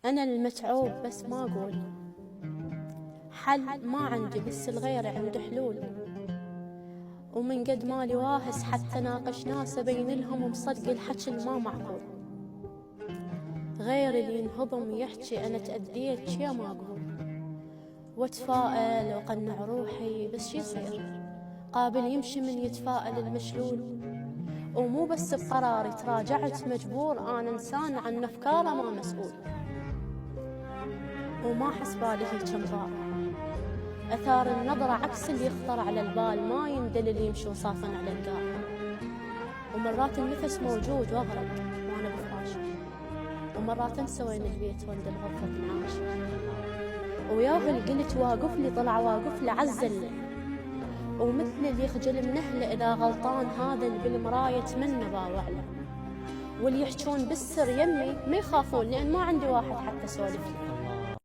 أنا المتعوب بس ما أقول حل، ما عندي بس الغير عنده حلول. ومن قد مالي واهس حتى ناقش ناس أبين لهم مصدق الحكي الما معقول. غير اللي ينهضم يحكي أنا تأديت شي ما أقول، واتفائل وقنع روحي بس شي يصير، قابل يمشي من يتفائل المشلول. ومو بس بقراري تراجعت مجبور، أنا إنسان عن أفكاره ما مسؤول. وما حس بالي هيك مضاع، أثار النظرة عكس اللي يخطر على البال، ما يندل اللي يمشي وصافن على القاع. ومرات النفس موجود واغرق وانا بفراشي، ومرات انسى وين البيت وين الغرفة تنعاش. وياه اللي قلت واقف لي طلع واقف لي عزل، ومثل اللي يخجل من اهله اذا غلطان، هذا اللي بالمراية يتمنى باوع له. واللي يحجون بالسر يمي ما يخافون لان ما عندي واحد حتى سولف لي.